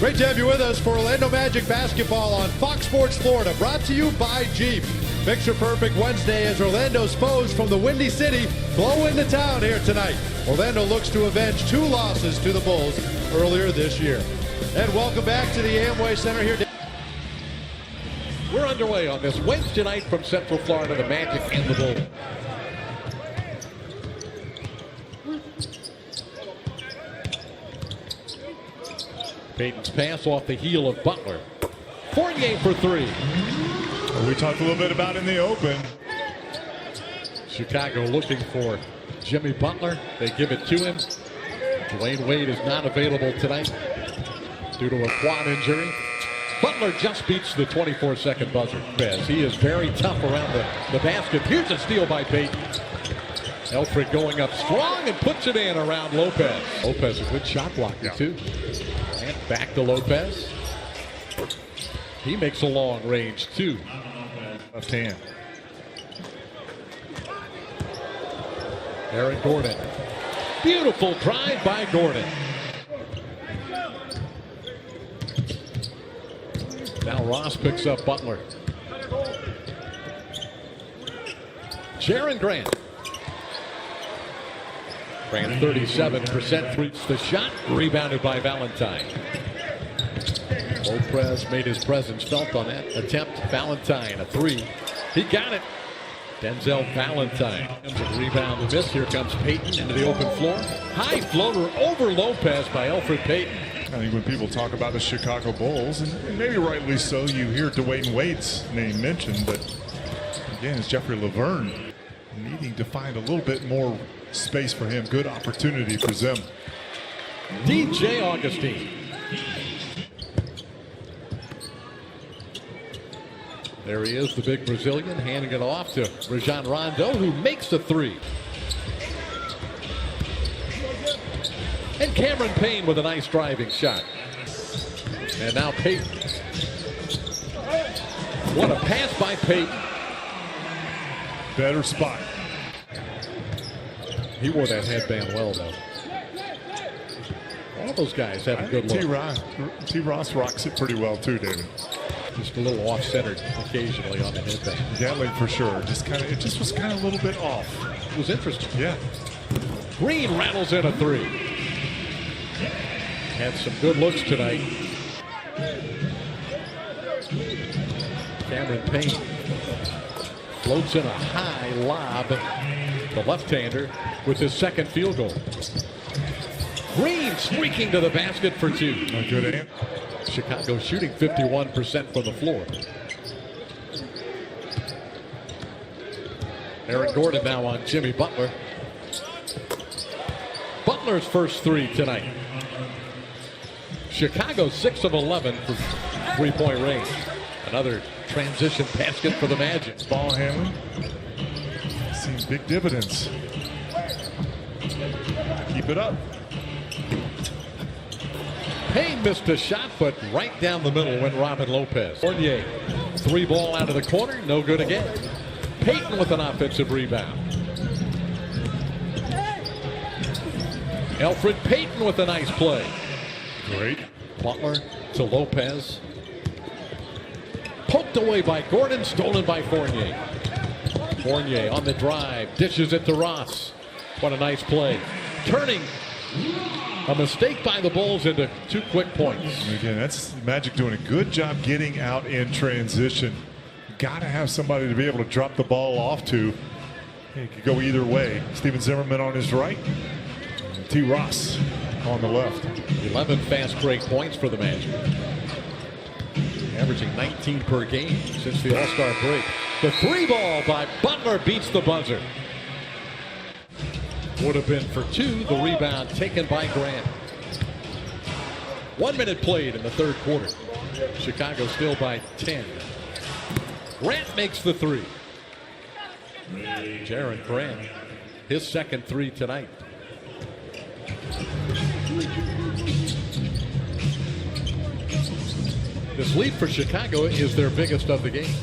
Great to have you with us for Orlando Magic basketball on Fox Sports Florida, brought to you by Jeep. Picture perfect Wednesday as Orlando's foes from the Windy City flow into town here tonight. Orlando looks to avenge 2 losses to the Bulls earlier this year. And welcome back to the Amway Center here. We're underway on this Wednesday night from Central Florida, the Magic and the Bulls. Payton's pass off the heel of Butler. Fournier for 3. We talked a little bit about in the open. Chicago looking for Jimmy Butler. They give it to him. Dwayne Wade is not available tonight due to a quad injury. Butler just beats the 24-second buzzer. He is very tough around the basket. Here's a steal by Payton. Elfrid going up strong and puts it in around Lopez. Lopez a good shot blocker too. And back to Lopez. He makes a long range too. Left hand. Aaron Gordon. Beautiful drive by Gordon. Now Ross picks up Butler. Jaren Grant. Grant 37% reached the shot. Rebounded by Valentine. Lopez made his presence felt on that attempt. Valentine, a 3. He got it. Denzel Valentine. Rebound and miss. Here comes Payton into the open floor. High floater over Lopez by Elfrid Payton. I think when people talk about the Chicago Bulls, and maybe rightly so, you hear Dwayne Wade's name mentioned, but again, it's Jeffrey Laverne needing to find a little bit more space for him. Good opportunity for them. DJ Augustine. There he is, the big Brazilian, handing it off to Rajon Rondo, who makes the 3. And Cameron Payne with a nice driving shot. And now Payton. What a pass by Payton. Better spot. He wore that headband well, though. All those guys have a good look. T-Ross rocks it pretty well, too, David. Just a little off-centered occasionally on the headband. Gatling for sure. It just was kind of a little bit off. It was interesting. Yeah. Green rattles in a 3. Had some good looks tonight. Cameron Payne floats in a high lob. The left-hander with his second field goal. Green streaking to the basket for 2. A good answer. Chicago shooting 51% from the floor. Aaron Gordon now on Jimmy Butler. Butler's first 3 tonight. Chicago 6 of 11 from 3-point range. Another transition basket for the Magic. Ball handling. Seems big dividends. Keep it up. Payne missed a shot, but right down the middle went Robin Lopez. Fournier, 3 ball out of the corner, no good again. Payton with an offensive rebound. Elfrid Payton with a nice play. Great. Butler to Lopez. Poked away by Gordon, stolen by Fournier. Fournier on the drive, dishes it to Ross. What a nice play. Turning a mistake by the Bulls into 2 quick points. Again, that's Magic doing a good job getting out in transition. Got to have somebody to be able to drop the ball off to. It could go either way. Steven Zimmerman on his right. T. Ross on the left. 11 fast break points for the Magic. Averaging 19 per game since the All-Star break. The 3 ball by Butler beats the buzzer. Would have been for 2. The rebound taken by Grant. 1 minute played in the 3rd quarter. Chicago still by 10. Grant makes the 3. Jaren Grant, his second 3 tonight. This lead for Chicago is their biggest of the game.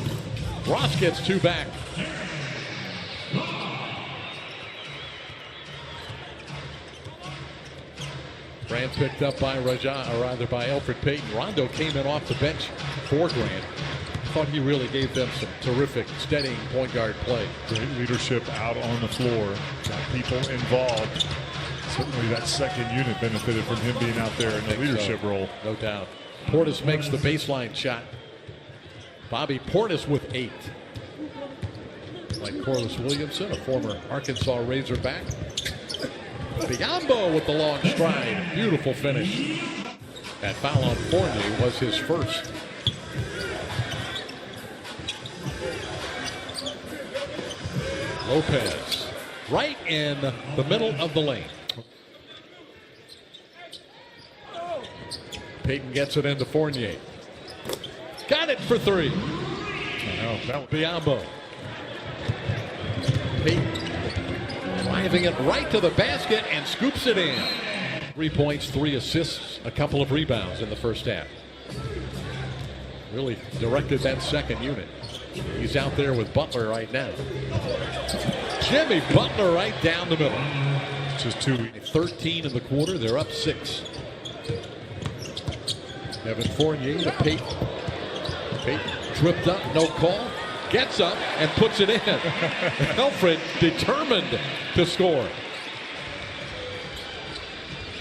Ross gets 2 back. Grant picked up by Elfrid Payton. Rondo came in off the bench for Grant. Thought he really gave them some terrific steadying point guard play. Great leadership out on the floor. Got people involved. Certainly that second unit benefited from him being out there in the leadership role. No doubt. Portis makes the baseline shot. Bobby Portis with 8. Like Corliss Williamson, a former Arkansas Razorback. Biyombo with the long stride. Beautiful finish. That foul on Fournier was his first. Lopez right in the middle of the lane. Payton gets it into Fournier. Got it for 3. Biyombo. Payton driving it right to the basket and scoops it in. 3 points, 3 assists, a couple of rebounds in the first half. Really directed that second unit. He's out there with Butler right now. Jimmy Butler right down the middle. Just 2. 13 in the quarter. They're up 6. Evan Fournier to Payton. Payton tripped up, no call. Gets up and puts it in. Elfrid determined to score.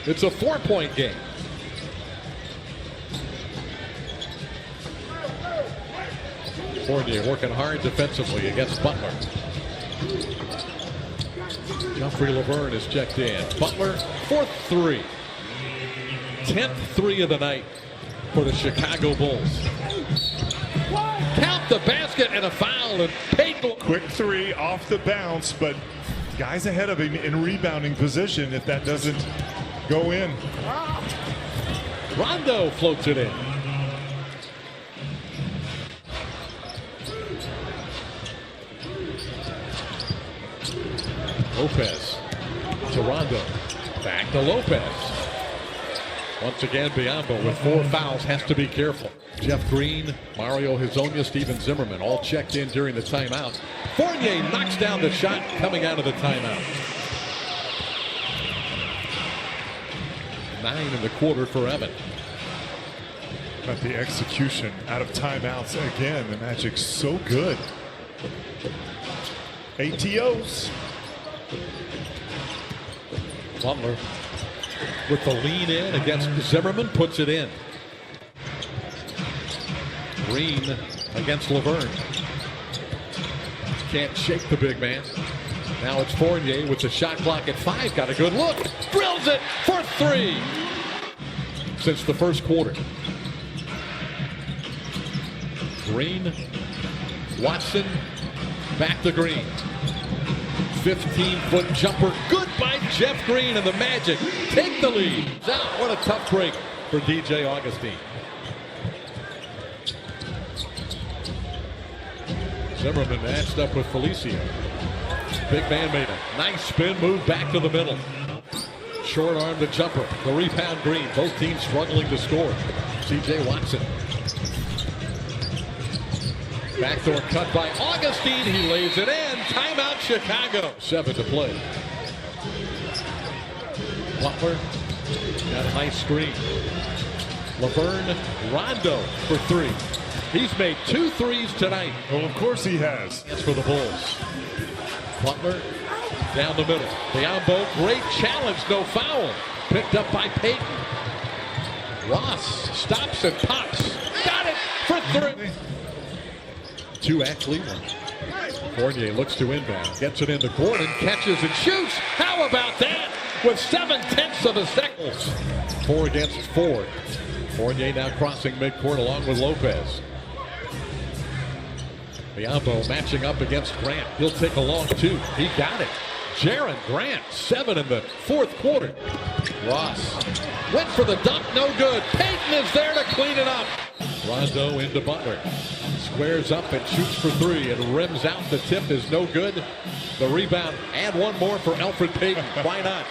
It's a 4-point game. Fournier working hard defensively against Butler. Jeffrey Laverne is checked in. Butler, 4th 3. 10th 3 of the night for the Chicago Bulls. Count the basket and a foul, and Payton. Quick 3 off the bounce, but guys ahead of him in rebounding position if that doesn't go in. Rondo floats it in. Lopez to Rondo. Back to Lopez. Once again, Biyombo with 4 fouls has to be careful. Jeff Green, Mario Hezonja, Steven Zimmerman all checked in during the timeout. Fournier knocks down the shot coming out of the timeout. 9 in the quarter for Evan. But the execution out of timeouts again. The Magic's so good. ATOs. Butler with the lean in against Zimmerman, puts it in. Green against Laverne. Can't shake the big man. Now it's Fournier with the shot clock at 5. Got a good look. Drills it for 3. Since the first quarter. Green. Watson. Back to Green. 15-foot jumper. Good by Jeff Green, and the Magic take the lead. Now, what a tough break for DJ Augustine. Zimmerman matched up with Felicio. Big man made a nice spin move back to the middle. Short arm to jumper. The rebound Green. Both teams struggling to score. CJ Watson. Backdoor cut by Augustine. He lays it in. Timeout Chicago. 7 to play. Butler got a nice screen. Laverne, Rondo for 3. He's made 2 threes tonight. Well, of course he has. That's for the Bulls. Butler down the middle. Biyombo, great challenge, no foul. Picked up by Payton. Ross stops and pops. Got it for 3. 2 actually. Fournier looks to inbound. Gets it in the court and catches and shoots. How about that? With 7/10 of a second. 4 against 4. Fournier now crossing midcourt along with Lopez. Biyombo matching up against Grant. He'll take a long 2. He got it. Jaren Grant, 7 in the 4th quarter. Ross went for the dunk, no good. Payton is there to clean it up. Rondo into Butler. Squares up and shoots for 3 and rims out. The tip is no good. The rebound, and one more for Elfrid Payton. Why not?